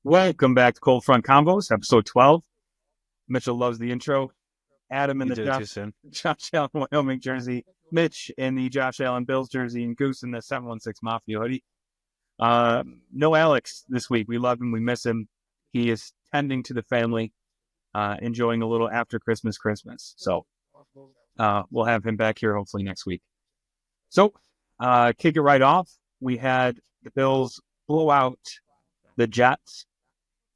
Welcome back to Cold Front Convos, episode 12. Mitchell loves the intro. Adam in You the did it too soon. Josh Allen Wyoming jersey. Mitch in the Josh Allen Bills jersey, and Goose in the 716 Mafia hoodie. No Alex this week. We love him. We miss him. He is tending to the family, enjoying a little after Christmas. So we'll have him back here hopefully next week. So kick it right off. We had the Bills blow out the Jets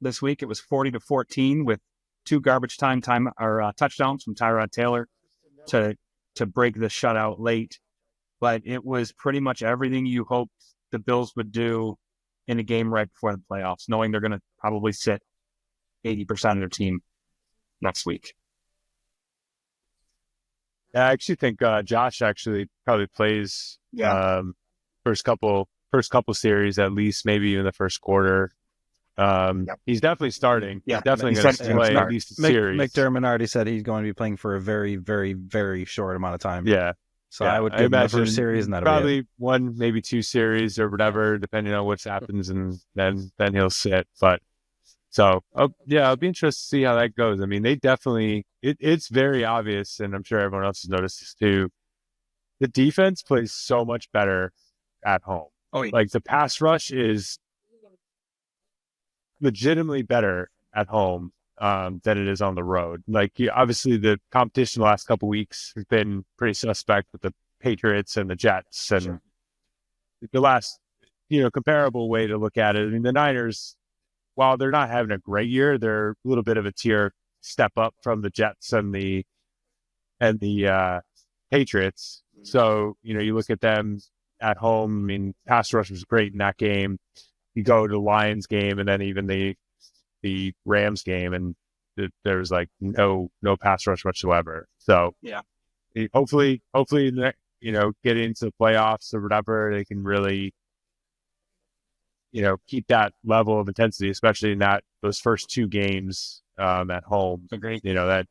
this week. It was 40-14 with two garbage time touchdowns from Tyrod Taylor to break the shutout late. But it was pretty much everything you hoped the Bills would do in a game right before the playoffs, knowing they're going to probably sit 80% of their team next week. Yeah, I actually think Josh actually probably plays first couple series, at least maybe even the first quarter. He's definitely starting. Yeah, he's definitely going to play at least a series. McDermott already said he's going to be playing for a very, very, very short amount of time. Yeah. So I would give him the first series, and that'll probably be it. one, maybe two series or whatever, depending on what happens, and then he'll sit. But so I'll be interested to see how that goes. I mean, they definitely it's very obvious, and I'm sure everyone else has noticed this too. The defense plays so much better at home. Oh, yeah. Like the pass rush is legitimately better at home than it is on the road. Like obviously the competition the last couple of weeks has been pretty suspect with the Patriots and the Jets, and the last comparable way to look at it. I mean, the Niners, while they're not having a great year, they're a little bit of a tier step up from the Jets and the Patriots. So you look at them at home. I mean, pass rush was great in that game. You go to the Lions game, and then even the Rams game, and there was like no pass rush whatsoever. So yeah, hopefully, get into the playoffs or whatever, they can really keep that level of intensity, especially in those first two games at home. Agreed. That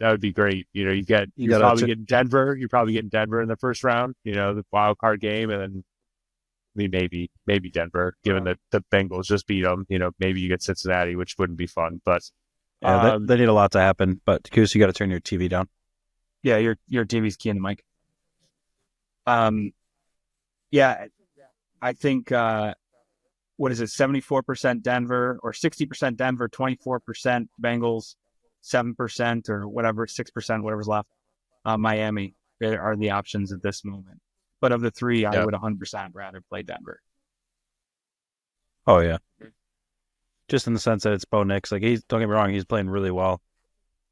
would be great. You're probably getting Denver. You're probably getting Denver in the first round. The wild card game, and then maybe Denver, given that the Bengals just beat them. Maybe you get Cincinnati, which wouldn't be fun. But they need a lot to happen. But Goose, you got to turn your TV down. Yeah, your TV's key in the mic. Yeah, I think what is it? 74% Denver or 60% Denver, 24% Bengals, 7% or whatever, 6%, whatever's left. Miami are the options at this moment. But of the three, I would 100% rather play Denver. Oh, yeah. Just in the sense that it's Bo Nix. Like, don't get me wrong, he's playing really well.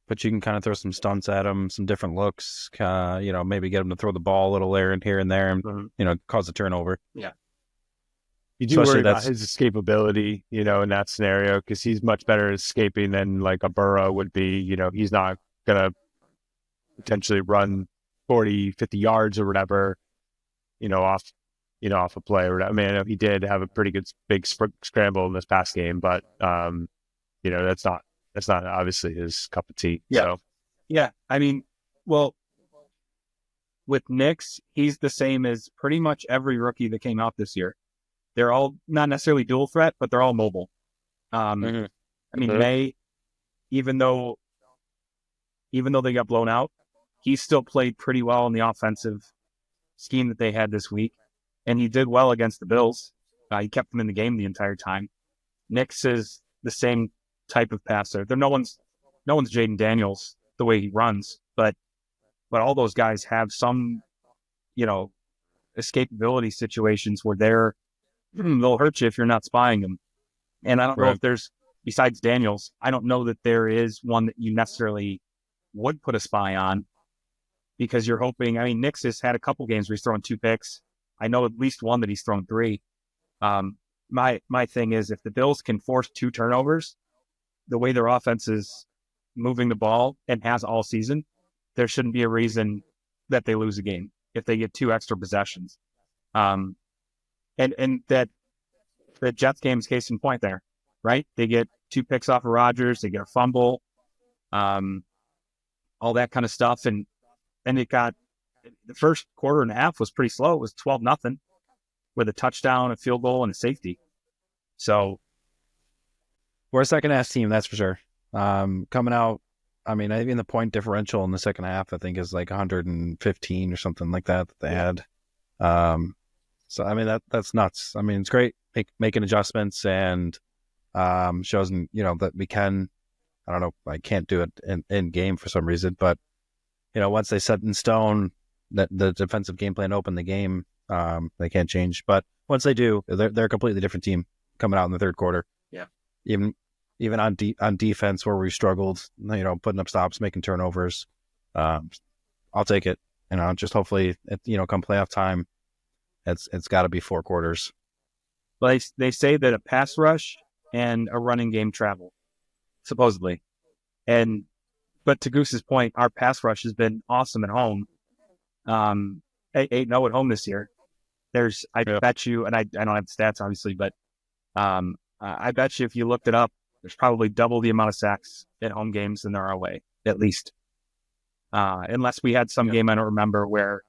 But you can kind of throw some stunts at him, some different looks, maybe get him to throw the ball a little here and there and, cause a turnover. Yeah. You do worry about his escapability, in that scenario, because he's much better at escaping than like a Burrow would be. He's not going to potentially run 40, 50 yards or whatever, off a play or whatever. I mean, I know he did have a pretty good big scramble in this past game, but that's not obviously his cup of tea. Yeah. So. Yeah. I mean, well, with Nix, he's the same as pretty much every rookie that came out this year. They're all not necessarily dual threat, but they're all mobile. I mean, May, even though they got blown out, he still played pretty well in the offensive scheme that they had this week, and he did well against the Bills. He kept them in the game the entire time. Nix is the same type of passer. No one's Jaden Daniels the way he runs, but all those guys have some, escapability situations where they'll hurt you if you're not spying them. And I don't know if there's, besides Daniels, I don't know that there is one that you necessarily would put a spy on, because you're hoping. I mean, Nix has had a couple games where he's throwing 2 picks. I know at least one that he's thrown 3. My thing is, if the Bills can force 2 turnovers, the way their offense is moving the ball and has all season, there shouldn't be a reason that they lose a game if they get 2 extra possessions. and that the Jets game's case in point there, right? They get 2 picks off of Rodgers, they get a fumble, all that kind of stuff, and it got the first quarter and a half was pretty slow. It was 12-0 with a touchdown, a field goal, and a safety. So we're a second half team, that's for sure. Coming out, I mean, even the point differential in the second half, I think, is like 115 or something like that they had. So I mean, that's nuts. I mean, it's great making adjustments and shows, that we can. I don't know, I can't do it in game for some reason, but once they set in stone that the defensive game plan opened the game, they can't change. But once they do, they're a completely different team coming out in the third quarter. Yeah, even on defense where we struggled, putting up stops, making turnovers. I'll take it. Just hopefully, come playoff time, it's got to be 4 quarters. Well, they say that a pass rush and a running game travel, supposedly. But to Goose's point, our pass rush has been awesome at home. 8-0 at home this year. Bet you, and I don't have the stats obviously, but I bet you if you looked it up, there's probably double the amount of sacks at home games than there are away, at least. Unless we had some game I don't remember where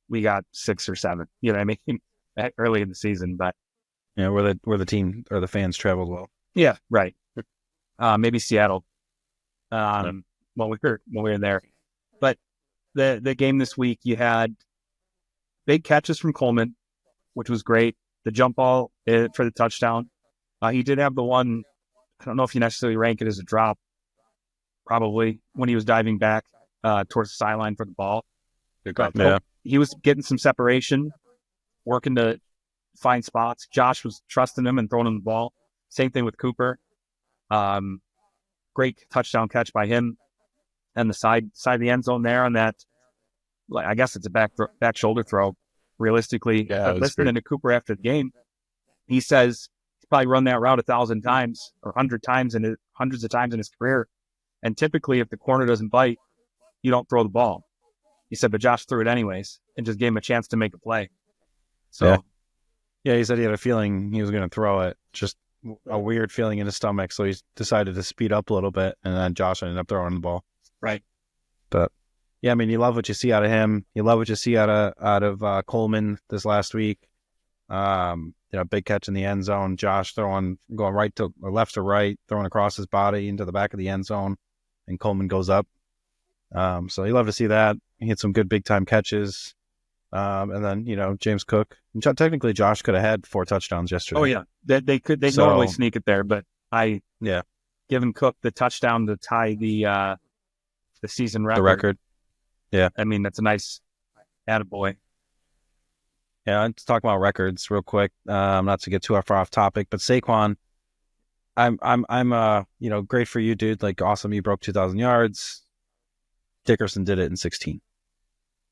we got 6 or 7. You know what I mean? Early in the season, but where the team or the fans traveled well. Yeah, right. Maybe Seattle. When we were there, but the game this week, you had big catches from Coleman, which was great. The jump ball for the touchdown. He did have the one. I don't know if you necessarily rank it as a drop. Probably when he was diving back towards the sideline for the ball. He was getting some separation, working to find spots. Josh was trusting him and throwing him the ball. Same thing with Cooper. Great touchdown catch by him, and the side of the end zone there on that. I guess it's a back shoulder throw. Realistically, listening to Cooper after the game, he says he's probably run that route 1,000 times or 100 times and hundreds of times in his career. And typically, if the corner doesn't bite, you don't throw the ball. He said, but Josh threw it anyways and just gave him a chance to make a play. So, yeah, he said he had a feeling he was going to throw it, just a weird feeling in his stomach. So he decided to speed up a little bit, and then Josh ended up throwing the ball. Right. But yeah, I mean, you love what you see out of him. You love what you see out of Coleman this last week. Big catch in the end zone. Josh going right to or left to right, throwing across his body into the back of the end zone, and Coleman goes up. So you love to see that. He had some good big time catches. And then, James Cook. Technically, Josh could have had 4 touchdowns yesterday. Oh yeah, they normally sneak it there, but given Cook the touchdown to tie the season record. The record. Yeah, I mean that's a nice attaboy. Yeah, let's talk about records real quick. Not to get too far off topic, but Saquon, I'm great for you, dude. Like awesome, you broke 2,000 yards. Dickerson did it in 16.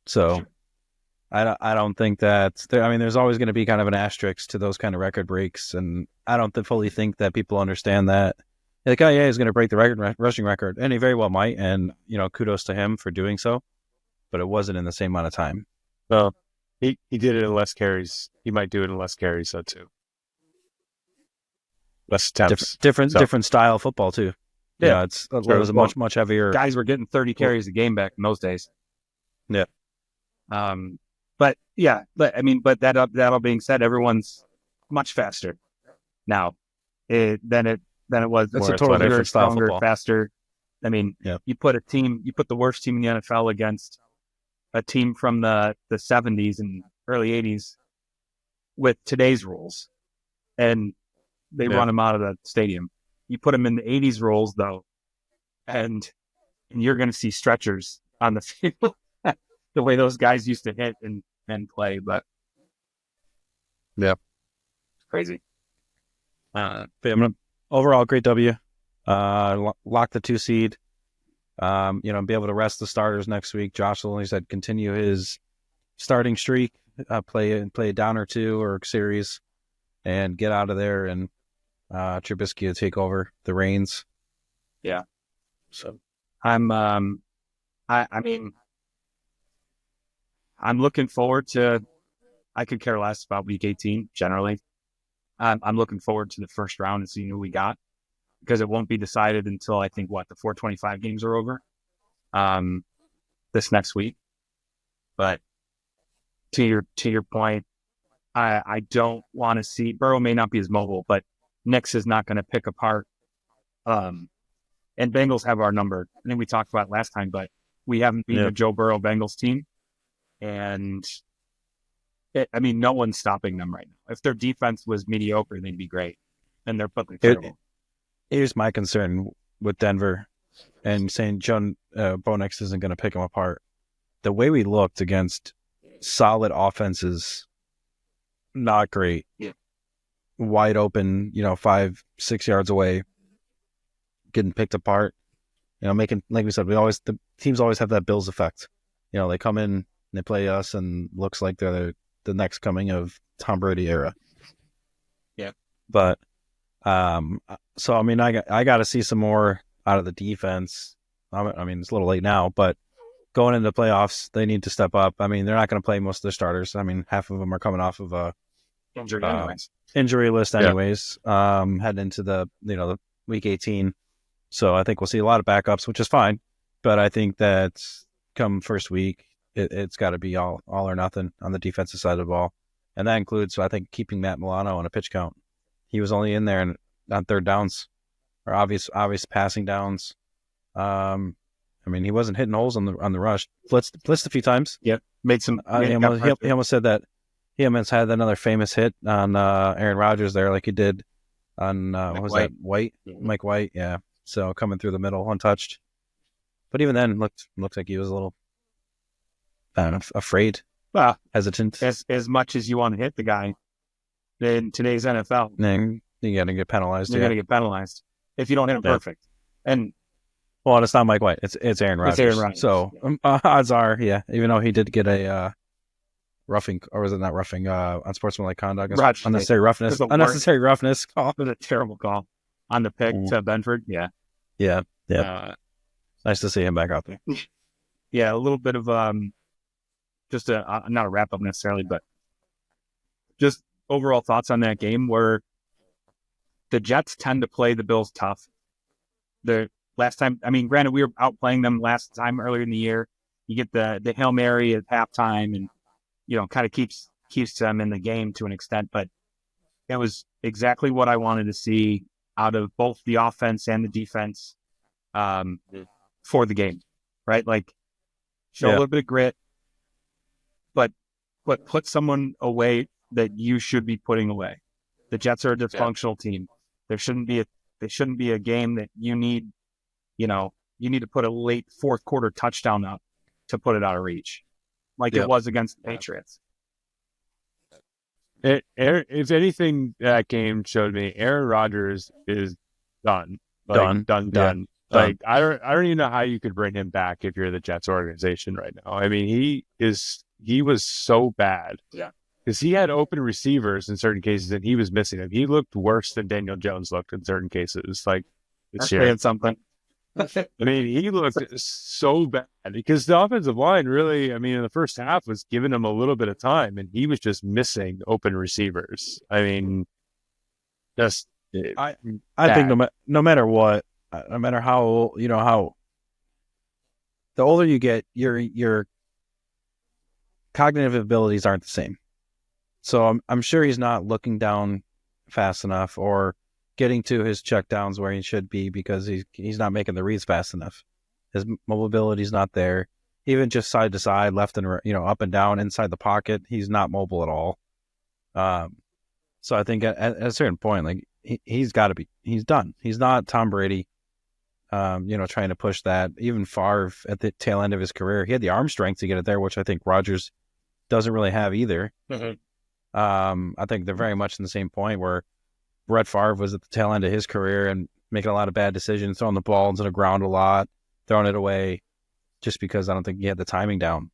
So. Sure. I don't think that there's always going to be kind of an asterisk to those kind of record breaks, and I don't fully think that people understand that. Like, oh yeah, he's going to break the rushing record, and he very well might, and kudos to him for doing so, but it wasn't in the same amount of time. Well, he did it in less carries. He might do it in less carries though too. Less attempts. Different style of football too. Yeah, it was a much heavier. Guys were getting 30 carries a game back in those days. Yeah. But that all being said, everyone's much faster now than it was. It's a totally different style of football. Faster. I mean, you put the worst team in the NFL against a team from the 70s and early 80s with today's rules, and they run them out of the stadium. You put them in the 80s rules though, and you're going to see stretchers on the field. The way those guys used to hit and play, but it's crazy. Overall, great W. Lock the 2 seed. Be able to rest the starters next week. Josh only said continue his starting streak, play a down or 2 or series, and get out of there. And Trubisky will take over the reins. Yeah. So I'm looking forward to I could care less about week 18 generally. I'm looking forward to the first round and seeing who we got, because it won't be decided until I think the 425 games are over this next week. But to your point, I don't want to see, Burrow may not be as mobile, but Nix is not going to pick apart. And Bengals have our number. I think we talked about it last time, but we haven't beaten a Joe Burrow Bengals team. And no one's stopping them right now. If their defense was mediocre, they'd be great. And they're terrible. Here's my concern with Denver and saying Bo Nix isn't going to pick them apart. The way we looked against solid offenses, not great. Yeah. Wide open, 5-6 yards away, getting picked apart. Making, like we said, the teams always have that Bills effect. They come in, they play us, and looks like they're the next coming of Tom Brady era. Yeah. But so I got to see some more out of the defense. It's a little late now, but going into the playoffs, they need to step up. They're not going to play most of their starters. Half of them are coming off of a injury list anyways, heading into the week 18. So I think we'll see a lot of backups, which is fine. But I think that come first week, it's got to be all or nothing on the defensive side of the ball. And that includes, I think, keeping Matt Milano on a pitch count. He was only in there on third downs or obvious passing downs. He wasn't hitting holes on the rush. Blitzed a few times. Yep. Made some. He almost said that he almost had another famous hit on Aaron Rodgers there, like he did on White? Mm-hmm. Mike White, yeah. So coming through the middle, untouched. But even then, looked like he was a little afraid, hesitant. As much as you want to hit the guy in today's NFL, and you got to get penalized. You're going to get penalized if you don't hit him perfect. And it's not Mike White. It's Aaron Rodgers. It's Aaron Rodgers. So odds are, even though he did get a roughing, or was it not roughing? Unsportsmanlike conduct, unnecessary roughness call. It was a terrible call on the pick to Benford. Yeah. Nice to see him back out there. Yeah, a little bit of just not a wrap up necessarily, but just overall thoughts on that game, where the Jets tend to play the Bills tough. The last time, granted, we were outplaying them last time earlier in the year. You get the Hail Mary at halftime, and kind of keeps them in the game to an extent. But it was exactly what I wanted to see out of both the offense and the defense for the game, right? Like, show a little bit of grit, but put someone away that you should be putting away. The Jets are a dysfunctional team. There shouldn't be a game that you need to put a late fourth quarter touchdown up to put it out of reach, like it was against the Patriots. If anything, that game showed me Aaron Rodgers is done. Done. Like, I don't even know how you could bring him back if you're the Jets organization right now. He was so bad. Yeah. Because he had open receivers in certain cases, and he was missing them. He looked worse than Daniel Jones looked in certain cases. Like, this year. Something. He looked so bad because the offensive line really, in the first half was giving him a little bit of time, and he was just missing open receivers. I think no matter what, no matter how how the older you get, your cognitive abilities aren't the same. So I'm sure he's not looking down fast enough or getting to his check downs where he should be, because he's not making the reads fast enough. His mobility is not there. Even just side to side, left and up and down inside the pocket, he's not mobile at all. So I think at a certain point, like he's done. He's not Tom Brady. Trying to push that. Even Favre at the tail end of his career, he had the arm strength to get it there, which I think Rodgers doesn't really have either. Mm-hmm. I think they're very much in the same point where Brett Favre was at the tail end of his career and making a lot of bad decisions, throwing the ball into the ground a lot, throwing it away, just because I don't think he had the timing down.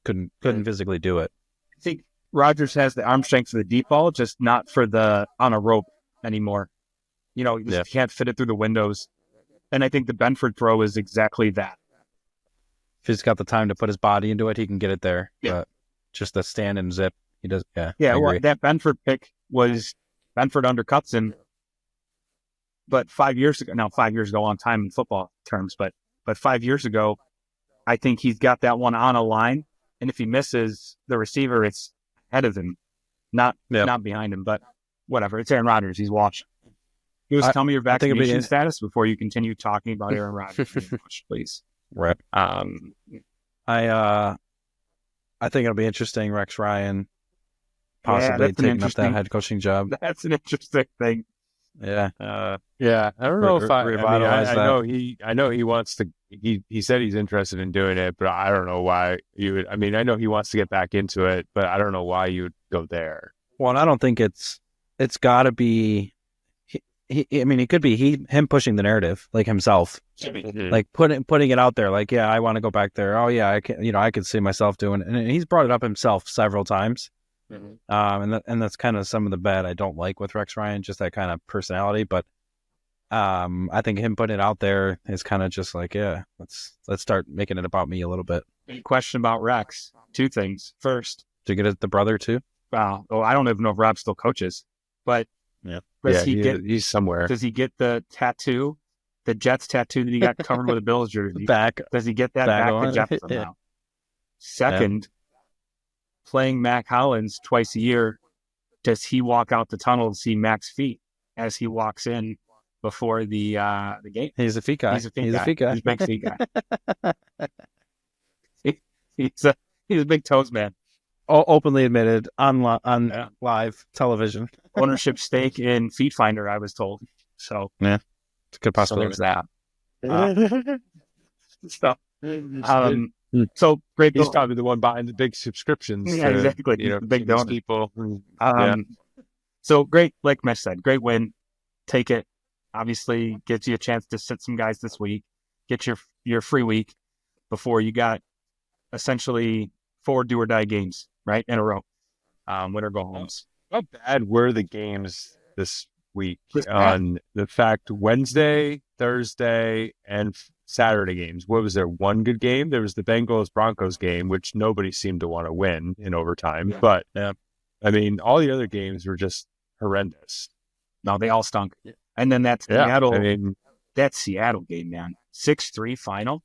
Couldn't physically do it. I think Rodgers has the arm strength for the deep ball, just not for the on a rope anymore. He just can't fit it through the windows. And I think the Benford throw is exactly that. If he's got the time to put his body into it, he can get it there. Yeah. But just the stand and zip, He does. Yeah. Yeah, I well, agree. that Benford pick was Benford undercuts him. But 5 years ago, a long time in football terms, but 5 years ago, I think he's got that one on a line, and if he misses the receiver, it's ahead of him, not behind him. But whatever, it's Aaron Rodgers. He's washed. Just tell me your I think it'd be- vaccination status before you continue talking about Aaron Rodgers, please. Right. I think it'll be interesting. Rex Ryan possibly that's an taking up interesting- that head coaching job. That's an interesting thing. Yeah. Yeah, I don't know if I revitalize that. I know he wants to. He said he's interested in doing it, but I don't know why you would. I mean, I know he wants to get back into it, but I don't know why you would go there. Well, and I don't think it's got to be. I mean, it could be him pushing the narrative, like himself, like putting it out there, like, yeah, I want to go back there. Oh yeah, I can. I could see myself doing it, and he's brought it up himself several times. And that's kind of some of the bad I don't like with Rex Ryan, just that kind of personality. But I think him putting it out there is kind of just like, yeah, let's start making it about me a little bit. Question about Rex. Two things. First, to get it the brother too. Well, I don't even know if Rob still coaches, but yeah, he's somewhere. Does he get the tattoo, the Jets tattoo that he got covered with a Bills jersey? Back. Does he get that back to Jets somehow? Second, playing Mac Hollins twice a year, does he walk out the tunnel to see Mac's feet as he walks in before the game? He's a feet guy. He's a feet guy. He's a big feet guy. He's a big toes man. Openly admitted on live television. Ownership stake in Feet Finder, I was told. So yeah, it's a good possibility. So so great. He's probably the one buying the big subscriptions. Yeah, exactly. The big donor people. So great, like Mesh said, great win. Take it. Obviously, gives you a chance to sit some guys this week. Get your free week before you got essentially 4 do or die games right in a row. Winner go homes. How bad were the games this week? On the fact Wednesday, Thursday, and Saturday games. What was there? One good game. There was the Bengals-Broncos game, which nobody seemed to want to win in overtime. Yeah. But I mean, all the other games were just horrendous. No, they all stunk. And then that Seattle, that Seattle game, man, 6-3 final.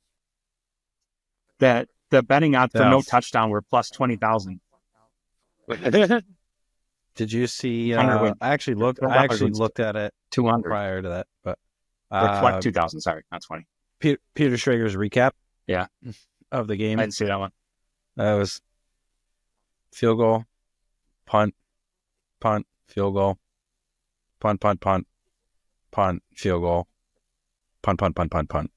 That the betting odds for no touchdown were plus 20,000. Did you see? I actually looked at it 200 prior to that, but 2,000. Sorry, not 20. Peter Schrager's recap. Yeah, of the game. I didn't see that one. That was field goal, punt, field goal, punt, field goal, punt,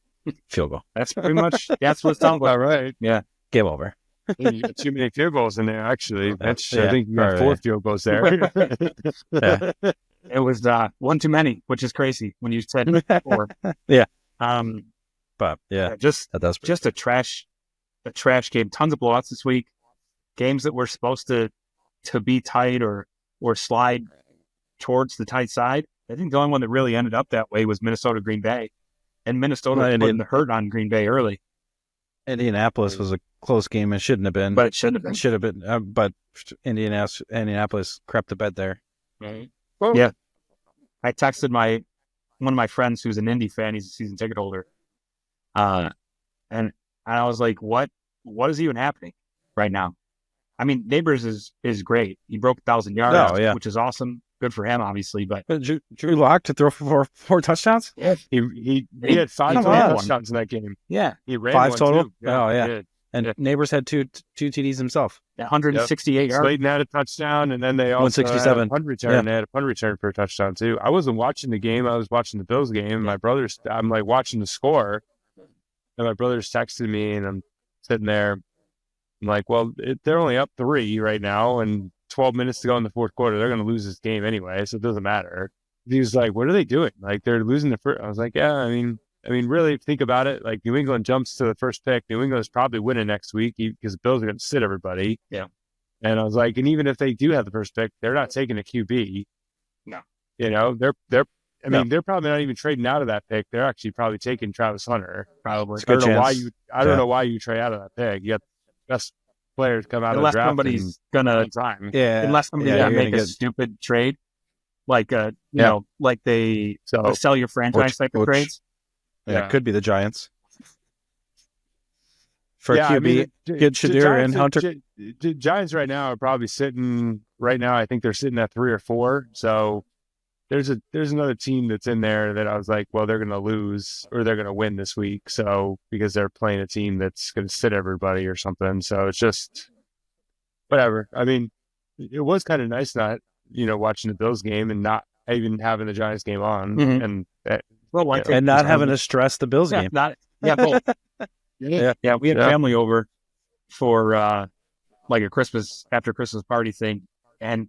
field goal. That's pretty much. That's what it sounds like. All right. Yeah. Game over. You got too many field goals in there, actually. I think you got 4 field goals there. It was one too many, which is crazy when you said 4. Yeah. But just a trash game. Tons of blowouts this week. Games that were supposed to be tight or slide towards the tight side. I think the only one that really ended up that way was Minnesota Green Bay, and Minnesota put the hurt on Green Bay early. Indianapolis was a close game. It shouldn't have been, but it should have been. But Indianapolis crept the bed there. Right. Well, yeah, I texted one of my friends who's an Indy fan. He's a season ticket holder, and I was like, "What is even happening right now?" I mean, Neighbors is great. He broke 1,000 yards, which is awesome. Good for him, obviously. But Drew Lock to throw for 4 touchdowns? Yeah, he had 5 touchdowns in that game. Yeah, he ran 5 total. Too. Oh yeah, and Neighbors had two TDs himself. 168 yards. Slayton had a touchdown, and then they also 167 had a punt return. They had a punt return for a touchdown too. I wasn't watching the game. I was watching the Bills game. I'm like watching the score, and my brother's texting me, and I'm sitting there. I'm like, well, they're only up 3 right now, and 12 minutes to go in the fourth quarter. They're going to lose this game anyway, so it doesn't matter. He was like, what are they doing? Like, they're losing the first. I was like, yeah, I mean, really think about it. Like, New England jumps to the first pick. New England's probably winning next week because the Bills are going to sit everybody. Yeah. And I was like, and even if they do have the first pick, they're not taking a QB. No. You know, they're probably not even trading out of that pick. They're actually probably taking Travis Hunter. Probably. I don't know why you trade out of that pick. You got players come out of the unless draft somebody's gonna, on time. Yeah, unless somebody's yeah, gonna you're make a get- stupid trade, like you Yeah. know, like the So sell your franchise type of which- trades. yeah, Yeah. it could be the Giants for yeah, QB. I mean, get Shadur and Hunter. Giants right now are probably sitting. Right now, I think they're sitting at 3 or 4. So there's another team that's in there that I was like, well, they're going to lose or they're going to win this week. So because they're playing a team that's going to sit everybody or something. So it's just whatever. I mean, it was kind of nice not watching the Bills game and not even having the Giants game on Mhm. and Well, Yeah. and not having to stress the Bills game. both. Yeah. Yeah, we had Yeah. family over for like a Christmas after Christmas party thing, and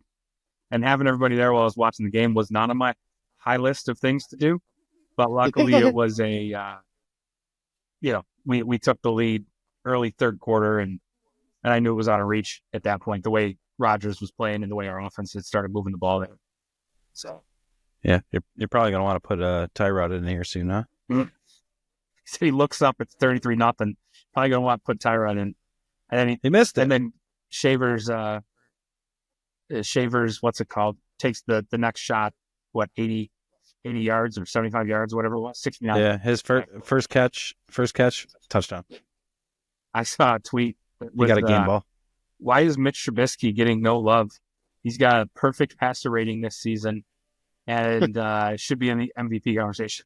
having everybody there while I was watching the game was not on my high list of things to do. But luckily, it was a we took the lead early third quarter, and I knew it was out of reach at that point. The way Rodgers was playing and the way our offense had started moving the ball there. So Yeah, you're probably gonna want to put Tyrod in here soon, huh? so he looks up, it's 33-0. Probably gonna want to put Tyrod in, and then He missed it. and then Shavers, what's it called? Takes the next shot, 80 yards or 75 yards, whatever it was, 69. Yeah, his first catch, touchdown. I saw a tweet. He got a game ball. Why is Mitch Trubisky getting no love? He's got a perfect passer rating this season, and should be in the MVP conversation.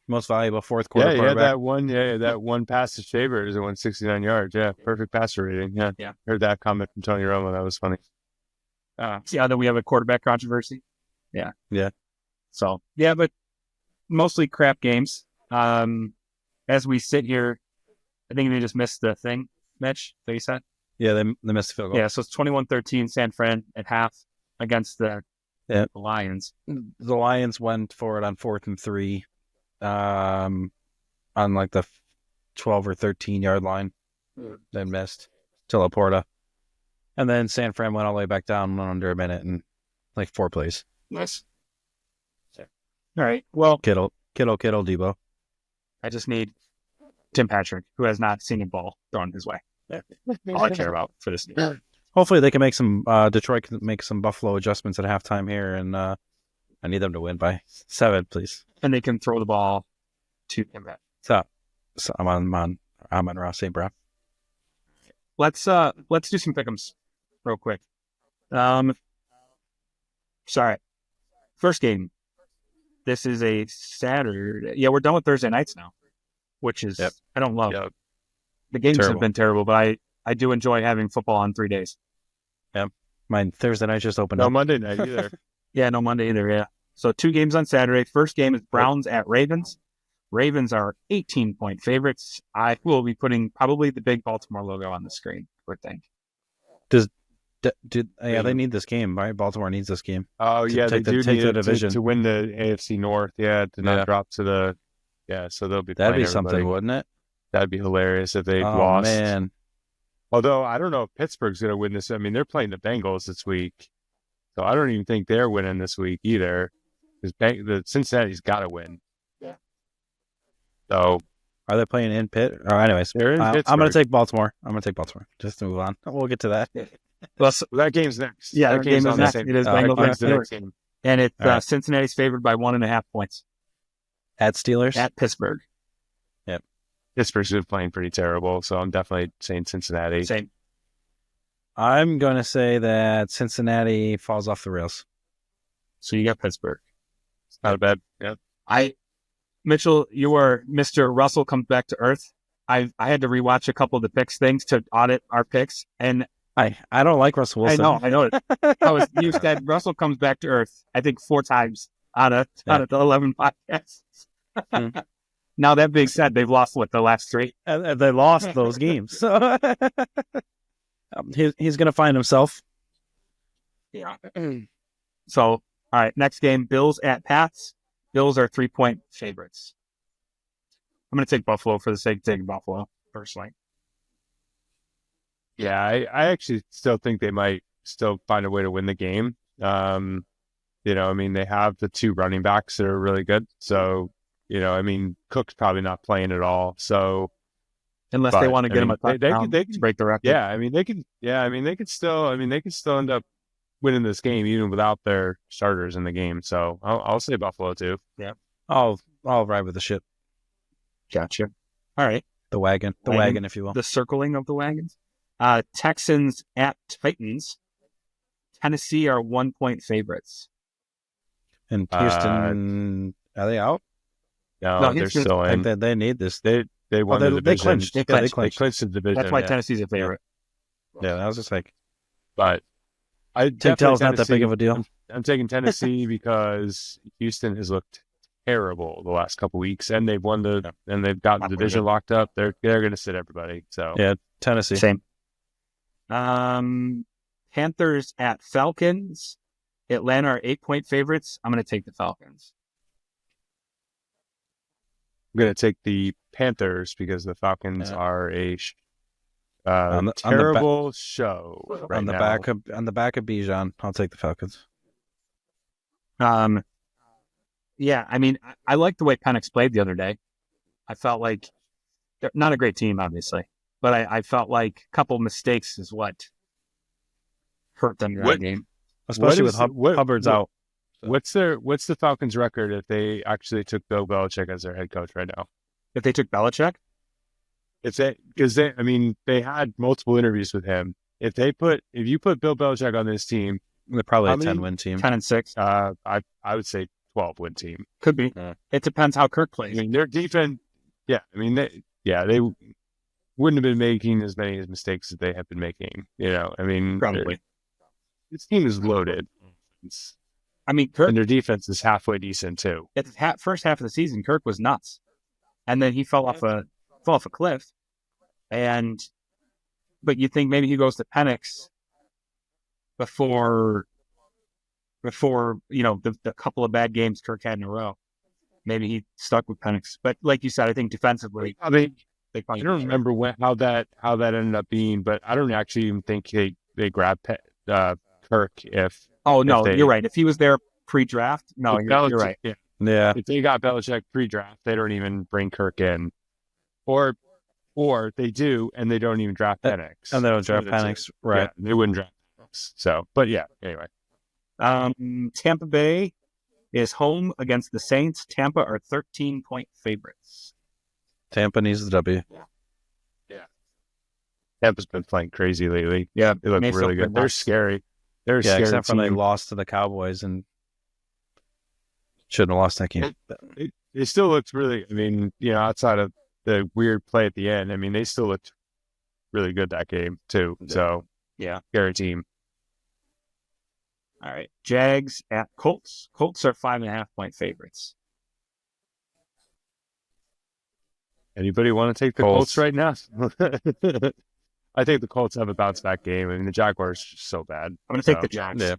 Most valuable fourth quarter yeah, quarterback. that one pass to Shavers that went 69 yards. Yeah, perfect passer rating. Yeah. Heard that comment from Tony Romo. That was funny. See how that we have a quarterback controversy? Yeah. Yeah. So, yeah, but mostly crap games. As we sit here, I think they just missed the thing, Mitch, that you said? Yeah, they missed the field goal. Yeah, so it's 21-13 San Fran at half against the Lions. The Lions went for it on 4th and 3, on like the 12 or 13 yard line. They missed to Laporta, and then San Fran went all the way back down, went under a minute and like 4 plays. Nice. All right. Well, Kittle, Debo. I just need Tim Patrick, who has not seen a ball thrown his way. All I care about for this game. Hopefully they can make some Detroit can make some Buffalo adjustments at halftime here, and I need them to win by 7, please. And they can throw the ball to Tim Patrick. So I'm on Ross St. Brown. Let's do some pick'ems real quick. Sorry. First game. This is a Saturday. Yeah, we're done with Thursday nights now, which is I don't love. Yep. The games Terrible. have been terrible, but I do enjoy having football on 3 days. My Thursday night just opened No up. Monday night either. Yeah, no Monday either. Yeah. So 2 games on Saturday. First game is Browns at Ravens. Ravens are 18-point favorites. I will be putting probably the big Baltimore logo on the screen, I would think. They need this game, right? Baltimore needs this game. Oh To yeah, they take the- do take need the it division. to win the AFC North. Yeah, to not drop to the. Yeah, so they'll be. That'd be playing something, everybody. wouldn't it? That'd be hilarious if they Oh lost. man, Although I don't know if Pittsburgh's going to win this. I mean, they're playing the Bengals this week, so I don't even think they're winning this week either. Because the Cincinnati's got to win. Yeah. So are they playing in Pitt? Oh, anyways, they're in I'm going to Pittsburgh. take Baltimore. Just to move on. We'll get to that. Well, so, That game's next. yeah, that that game is on the next. same- It is Oh, Bengals okay. at That's the next Steelers. game. And it's All right. Cincinnati's favored by 1.5 points At Steelers. at Pittsburgh. Pittsburgh's been playing pretty terrible, so I'm definitely saying Cincinnati. Same. I'm going to say that Cincinnati falls off the rails. So you got Pittsburgh. It's not a bad. Yeah. Mitchell, you are Mr. Russell comes back to earth. I had to rewatch a couple of the picks things to audit our picks, and I don't like Russell Wilson. I know it. You said Russell comes back to earth. I think 4 times out of the 11 podcasts. Mm. Now that being said, they've lost the last 3. And they lost those games. So he's going to find himself. Yeah. So, all right, next game, Bills at Pats. Bills are 3-point favorites. I'm going to take Buffalo for the sake of taking Buffalo, personally. Yeah, I actually still think they might still find a way to win the game. I mean, they have the 2 running backs that are really good. So, I mean, Cook's probably not playing at all. So, Unless they But, want to I get him mean, a touchdown they to can, break the record. yeah. I mean, they can, yeah. I mean, they could still, end up winning this game even without their starters in the game. So I'll say Buffalo too. I'll ride with the ship, Gotcha. All right. the wagon, if you will. The circling of the wagons. Texans at Titans. Tennessee are 1-point favorites. And Houston, are they out? No, No, they're Houston's- still I in. think they need this. They won the they division. clinched. They Yeah, they clinched. They clinched. clinched the division. That's why yeah. Tennessee's a favorite. Yeah, I was just like, But I Tell's definitely not that big of a deal. I'm taking Tennessee because Houston has looked terrible the last couple weeks, and they've won and they've got the division locked up. They're going to sit everybody. So Yeah, Tennessee. Same. Panthers at Falcons. Atlanta are 8-point favorites. I'm going to take the Falcons. I'm going to take the Panthers because the Falcons are a terrible show right on the now. back of Bijan. I'll take the Falcons. Yeah, I mean, I like the way Penix played the other day. I felt like they're not a great team, obviously, but I felt like a couple mistakes is what hurt them in that game. Especially with Hubbard's out. What's the Falcons' record if they actually took Bill Belichick as their head coach right now? If they took Belichick? Because they had multiple interviews with him. If you put Bill Belichick on this team, They're probably a 10-win team. 10-6. I would say 12-win team. Could be. It depends how Kirk I plays. mean, their defense. Yeah, I mean, they wouldn't have been making as many mistakes as they have been making. I mean, Probably. this team is loaded. I mean, Kirk, And their defense is halfway decent too. at the first half of the season, Kirk was nuts. And then he fell off a cliff. But you think maybe he goes to Penix before the couple of bad games Kirk had in a row. Maybe he stuck with Penix. But like you said, I think defensively, I mean, they probably I don't remember how that ended up being, but I don't actually even think they grabbed Kirk if. Oh no, if they, you're right. If he was there pre-draft, no, you're right. Yeah. Yeah. If they got Belichick pre-draft, they don't even bring Kirk in, or they do and they don't even draft Penix. And they don't draft Penix, right? Yeah, they wouldn't draft Penix. So, but yeah. Anyway, Tampa Bay is home against the Saints. Tampa are 13-point favorites. Tampa needs the W. Tampa's been playing crazy lately. Yeah, They look really good. They're scary. They're a scary Except for they team. lost to the Cowboys and shouldn't have lost that game. It still looks really. I mean, outside of the weird play at the end, I mean, they still looked really good that game too. So Yeah. scary team. All right. Jags at Colts. Colts are 5.5-point favorites. Anybody want to take the Colts right now? I think the Colts have a bounce back game. I mean, the Jaguars are just so bad. I'm going to take the Jags. Yeah.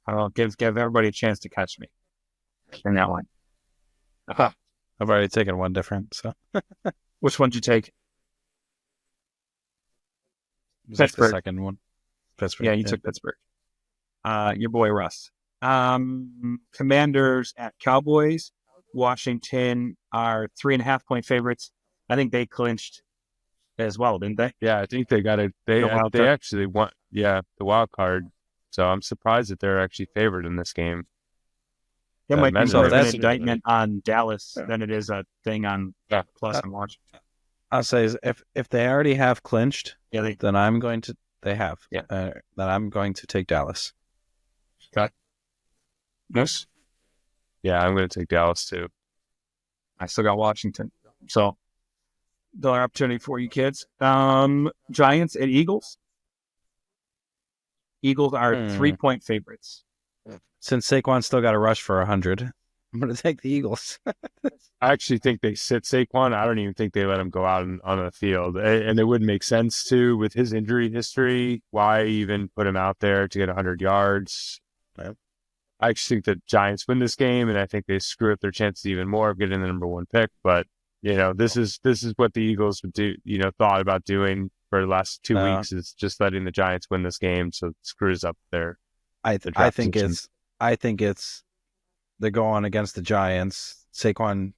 I don't know, give everybody a chance to catch me in that one. I've already taken one different. So Which one did you take? was that the Pittsburgh. second one? Pittsburgh. Yeah, you took Pittsburgh. Your boy Russ. Commanders at Cowboys. Washington are 3.5-point favorites. I think they clinched as well, didn't they? Yeah, I think they got it. They actually won. Yeah, the wild card. So I'm surprised that they're actually favored in this game. It might be more of an that's- indictment on Dallas than it is a thing on Plus and Washington. I'll say is if they already have clinched, Yeah, then I'm going to. They have. Yeah. Then I'm going to take Dallas. Yes. Yeah, I'm going to take Dallas too. I still got Washington. So, another opportunity for you kids. Giants at Eagles. Eagles are 3-point favorites. Since Saquon still got a rush for 100, I'm going to take the Eagles. I actually think they sit Saquon. I don't even think they let him go out on the field. And it wouldn't make sense to, with his injury history, why even put him out there to get 100 yards? I actually think the Giants win this game, and I think they screw up their chances even more of getting the number one pick. But, this is what the Eagles would do, thought about doing for the last 2 weeks, is just letting the Giants win this game. So it screws up their I think it's they're going against the Giants. Saquon,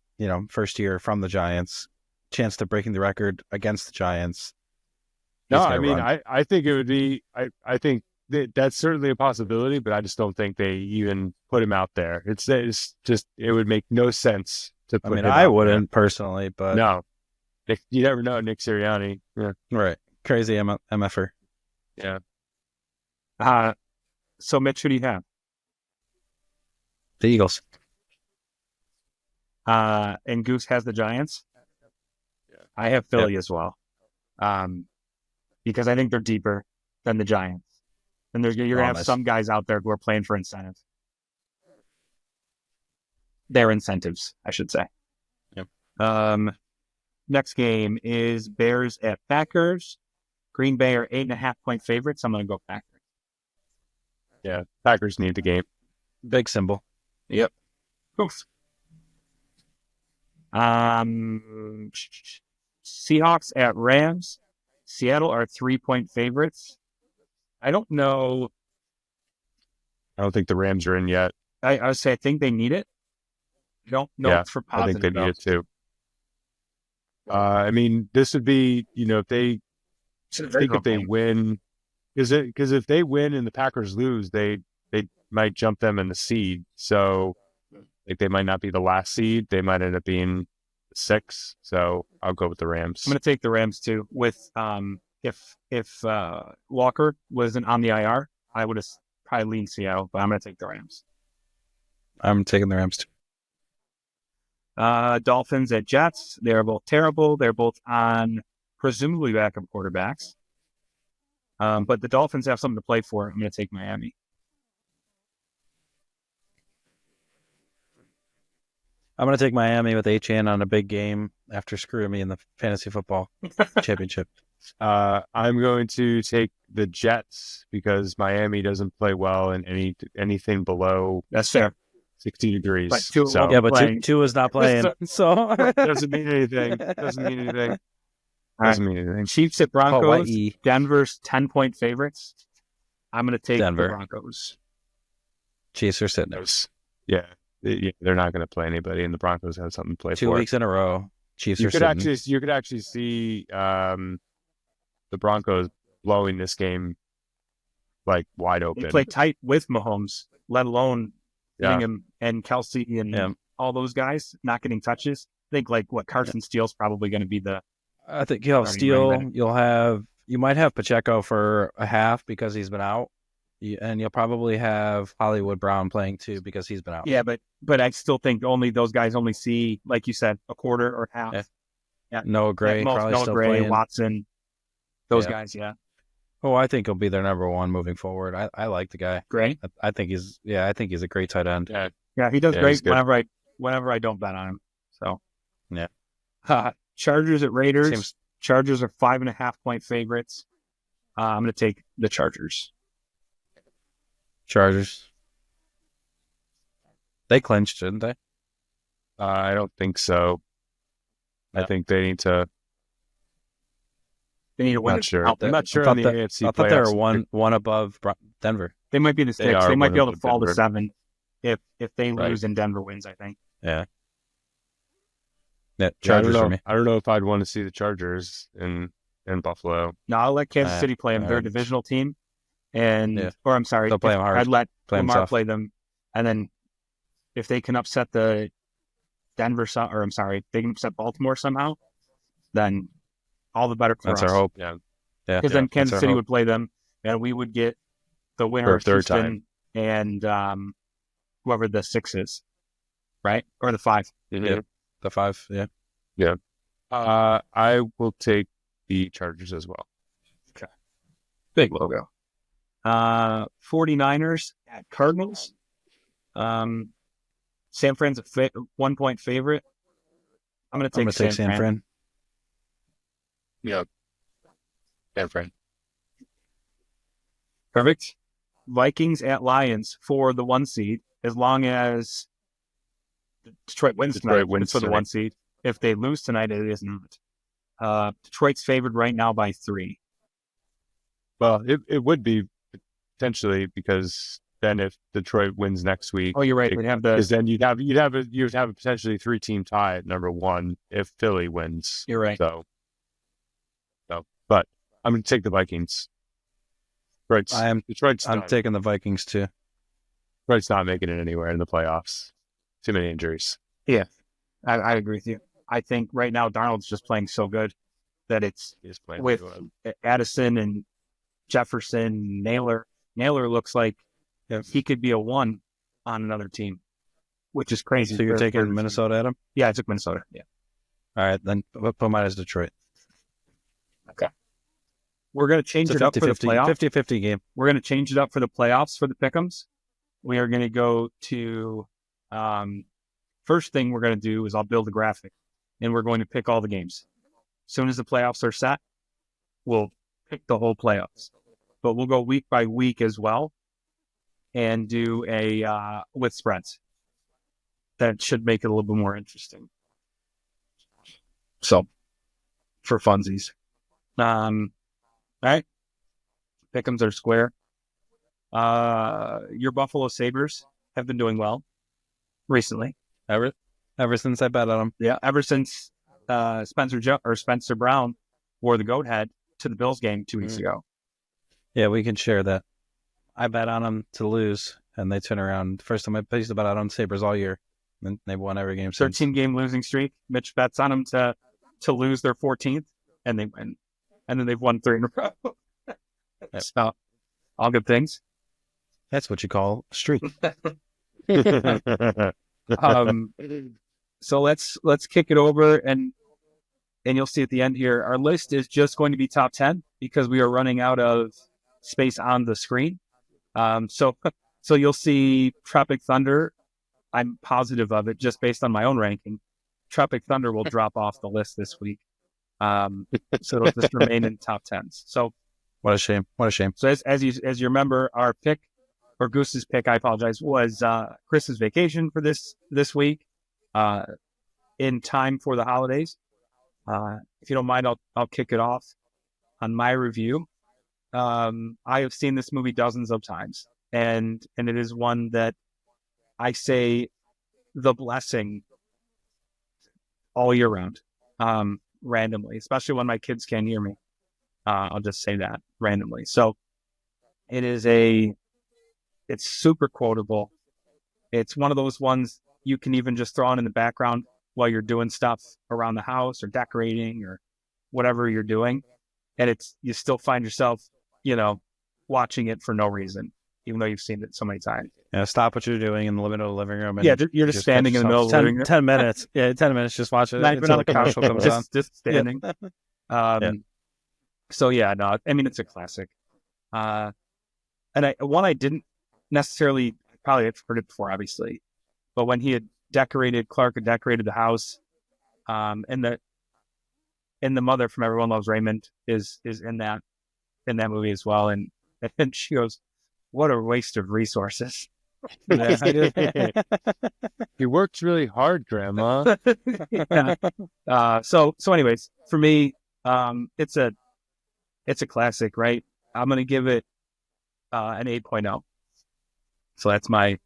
first year from the Giants, chance to breaking the record against the Giants. No, He's I gonna mean, run. I think it would be, I think that's certainly a possibility, but I just don't think they even put him out there. It's just, it would make no sense to I put mean, him I out wouldn't personally, there. but No, you never know. Nick Sirianni. Yeah. right, crazy MFer. Yeah. So Mitch, who do you have? The Eagles. And Goose has the Giants. Yeah. I have Philly as well. Because I think they're deeper than the Giants. And you're going to have some guys out there who are playing for incentives. Their incentives, I should say. Yep. Next game is Bears at Packers. Green Bay are 8.5-point favorites. I'm going to go Packers. Yeah. Packers need the game. Big symbol. Yep. Oof. Seahawks at Rams. Seattle are 3-point favorites. I don't know. I don't think the Rams are in yet. I would say I think they need it. I don't know for positive. I think they need it too. I mean, this would be, if they win, because if they win and the Packers lose, they might jump them in the seed. So like they might not be the last seed. They might end up being 6. So I'll go with the Rams. I'm going to take the Rams too. With if Walker wasn't on the IR, I would have probably leaned Seattle, but I'm going to take the Rams. I'm taking the Rams too. Dolphins at Jets. They're both terrible. They're both on presumably backup quarterbacks. But the Dolphins have something to play for. I'm going to take Miami. I'm going to take Miami with HN on a big game after screwing me in the fantasy football championship. I'm going to take the Jets because Miami doesn't play well in anything below. That's fair. 60 degrees. But Tua so. Yeah, but Tua is not playing. So doesn't mean anything. Doesn't mean anything. Doesn't mean anything. Chiefs at Broncos. Hawaii. Denver's 10-point favorites. I'm going to take Denver. the Broncos. Chiefs are sitting there. Yeah. They're not going to play anybody, and the Broncos have something to play 2 for. 2 weeks in a row. Chiefs you are could sitting. You could actually see the Broncos blowing this game like wide open. They play tight with Mahomes, let alone getting him and Kelsey and all those guys not getting touches. I think Carson Steele's probably going to be the. I think you'll have Steele. You might have Pacheco for a half because he's been out, and you'll probably have Hollywood Brown playing too because he's been out. Yeah, but I still think those guys only see, like you said, a quarter or half. Yeah. Noah Gray, probably Noah still Gray, playing. Watson, those guys. Yeah. Oh, I think he'll be their number one moving forward. I like the guy. Gray. I think he's a great tight end. Yeah, he does great whenever I don't bet on him. So yeah. Chargers at Raiders. Chargers are 5.5-point favorites. I'm going to take the Chargers. Chargers. They clinched, didn't they? I don't think so. I think they need to. They need to win. Not sure. I'm not sure on the AFC. I thought they were one above Denver. They might be the 6. They might be able to fall to 7 if they lose and Denver wins. I think. Yeah. Yeah, Chargers for me. I don't know if I'd want to see the Chargers in Buffalo. No, I'll let Kansas City play them. They're a divisional team, or I'm sorry, they'll play them hard. I'd let Lamar play them, and then if they can upset the they can upset Baltimore somehow, then all the better for us. That's our hope. Yeah, because then Kansas City would play them, and we would get the winner of third Houston and whoever the 6 is, right, or the 5. Mm-hmm. Yeah. The 5, yeah. I will take the Chargers as well. Okay. Big logo. 49ers at Cardinals. San Fran's a 1-point favorite. I'm going to take San Fran. Yeah. San Fran. Perfect. Vikings at Lions for the 1 seed, as long as Detroit wins tonight. It's for the 1 seed. If they lose tonight, it is not. Detroit's favored right now by 3. Well, it would be potentially because then if Detroit wins next week. Oh, you're right. We'd have the. Because then you'd have a potentially 3-team tie at number 1 if Philly wins. You're right. So, but I'm going to take the Vikings. Detroit's I'm done. taking the Vikings too. Detroit's not making it anywhere in the playoffs. Too many injuries. Yeah, I agree with you. I think right now Darnold's just playing so good that it's He's playing with really well. Addison and Jefferson, Naylor. Naylor looks like he could be a 1 on another team, which is crazy. So you're taking Minnesota, Adam? Yeah, I took Minnesota. Yeah. All right, then put mine as Detroit. Okay. We're going to change It's it a up for the 50-50, playoffs. 50-50 game. We're going to change it up for the playoffs for the pick'ems. We are going to go to first thing we're going to do is I'll build a graphic, and we're going to pick all the games. As soon as the playoffs are set, we'll pick the whole playoffs. But we'll go week by week as well and do a with spreads. That should make it a little bit more interesting. So, for funsies. All right. Pick'ems are square. Your Buffalo Sabres have been doing well recently. Ever since I bet on them. Yeah, ever since Spencer Brown wore the goat head to the Bills game 2 weeks ago. Yeah, we can share that. I bet on them to lose, and they turn around. First time I placed a bet on Sabres all year, and they've won every game since. 13-game losing streak. Mitch bets on them to lose their 14th, and they win. And then they've won 3 in a row. So, all good things. That's what you call a streak. So let's kick it over, and you'll see at the end here, our list is just going to be top 10 because we are running out of space on the screen. So you'll see Tropic Thunder. I'm positive of it just based on my own ranking. Tropic Thunder will drop off the list this week. So it'll just remain in top 10s. So What a shame. So as you remember, our pick, or Goose's pick, I apologize, was Chris's vacation for this week, in time for the holidays. If you don't mind, I'll kick it off on my review. I have seen this movie dozens of times, and it is one that I say the blessing all year round, randomly, especially when my kids can't hear me. I'll just say that randomly. So it's super quotable. It's one of those ones you can even just throw on in the background while you're doing stuff around the house or decorating or whatever you're doing. And you still find yourself, watching it for no reason, even though you've seen it so many times. Yeah, stop what you're doing in the middle of the living room. And you're just standing in the middle of the living room. 10 minutes. Yeah, 10 minutes. Just watch it. Not even on the couch. Comes on. Just standing. So yeah, no, I mean, it's a classic. And I didn't necessarily, probably had heard it before, obviously, but when Clark had decorated the house, and the mother from Everyone Loves Raymond is in that movie as well. And she goes, "What a waste of resources." He works really hard, Grandma. Yeah. So anyways, for me, it's a classic, right? I'm going to give it an 8.0. So that's my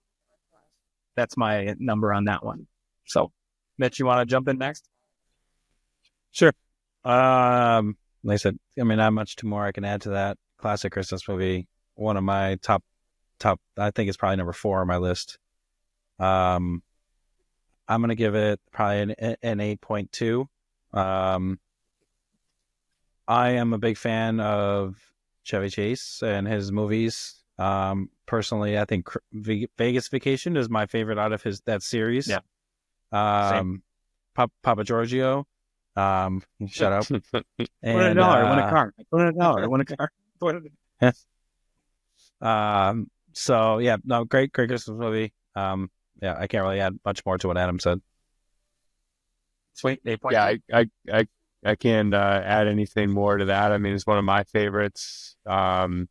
number on that one. So, Mitch, you want to jump in next? Sure. Like I said, I mean, not much more I can add to that. Classic Christmas movie. One of my top. I think it's probably number 4 on my list. I'm going to give it probably an 8.2. I am a big fan of Chevy Chase and his movies. Personally, I think Vegas Vacation is my favorite out of that series. Yeah. Papa Giorgio. Shut up. Put $1, win a car. Put $1, win a car. So yeah, no, great Christmas movie. Yeah, I can't really add much more to what Adam said. Sweet. 8.2. Yeah, I can't add anything more to that. I mean, it's one of my favorites. Fall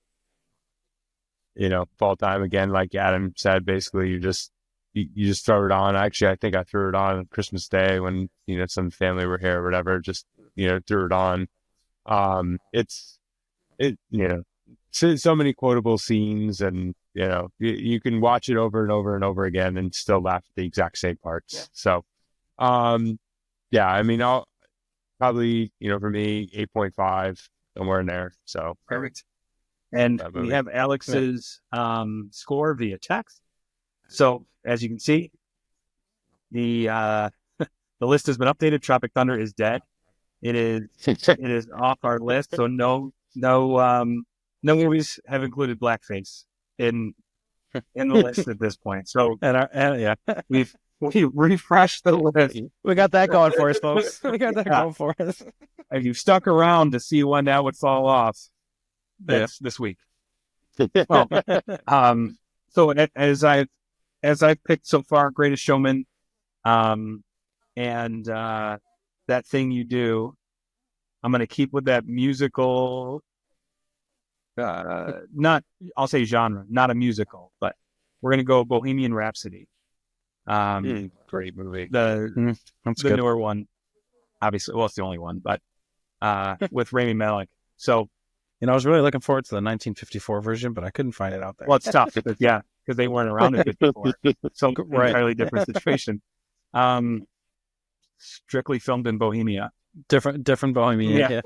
time again, like Adam said. Basically, you just throw it on. Actually, I think I threw it on Christmas Day when some family were here or whatever. Just threw it on. So many quotable scenes, and You know, you can watch it over and over and over again and still laugh at the exact same parts. Yeah. So, yeah, I mean, I'll probably, you know, for me, 8.5, somewhere in there. So Perfect. And that we movie. have Alex's score via text. So as you can see, the the list has been updated. Tropic Thunder is dead. It is off our list. So no movies have included blackface in the list at this point. So And we refreshed the list. we got that going for us, folks. We got that Yeah. going for us. If you stuck around to see when that would fall off, that's this week. Well, so as I've picked so far, Greatest Showman, and That Thing You Do, I'm going to keep with that musical. I'll say genre, not a musical, but we're going to go Bohemian Rhapsody. Great movie. The That's the good. newer one, obviously. Well, it's the only one, but with Rami Malek. So, You know, I was really looking forward to the 1954 version, but I couldn't find it out there. well, it's tough, because they weren't around in '54, so Right. entirely different situation. Strictly filmed in Bohemia. different Bohemian.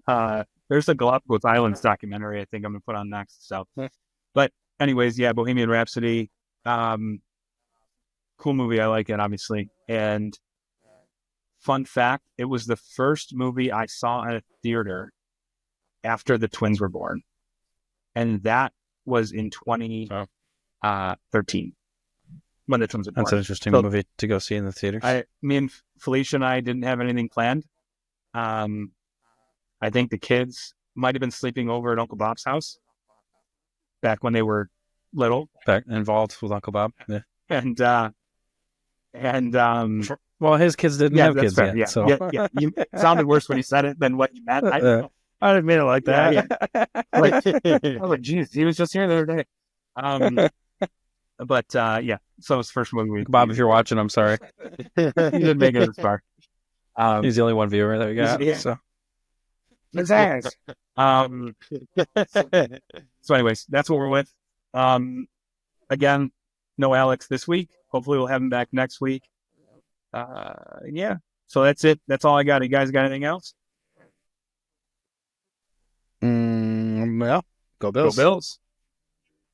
Yeah. There's the Galapagos Islands documentary I think I'm gonna put on next. So, but anyways, yeah, Bohemian Rhapsody, cool movie. I like it, obviously. And fun fact, it was the first movie I saw in a theater after the twins were born, and that was in 2013 when the twins were born. That's an interesting So- movie to go see in the theaters. Me and Felicia and I didn't have anything planned. I think the kids might have been sleeping over at Uncle Bob's house back when they were little, Back involved with Uncle Bob. Yeah. and Well, his kids didn't have that's kids fair. yet. Yeah, So yeah. You it sounded worse when you said it than what you meant. I don't know. I didn't mean it like that. I was like, geez, he was just here the other day. But yeah, so it's the first one we Bob, if you're watching, I'm sorry. he didn't make it this far. He's the only one viewer that we got. Yeah. So His ass. So anyways, that's what we're with. Again, no Alex this week. Hopefully we'll have him back next week. Yeah. So that's it. That's all I got. You guys got anything else? yeah, go Bills. Go Bills.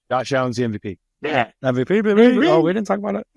Josh Allen's the MVP. Yeah. MVP, baby. Oh, we didn't talk about it.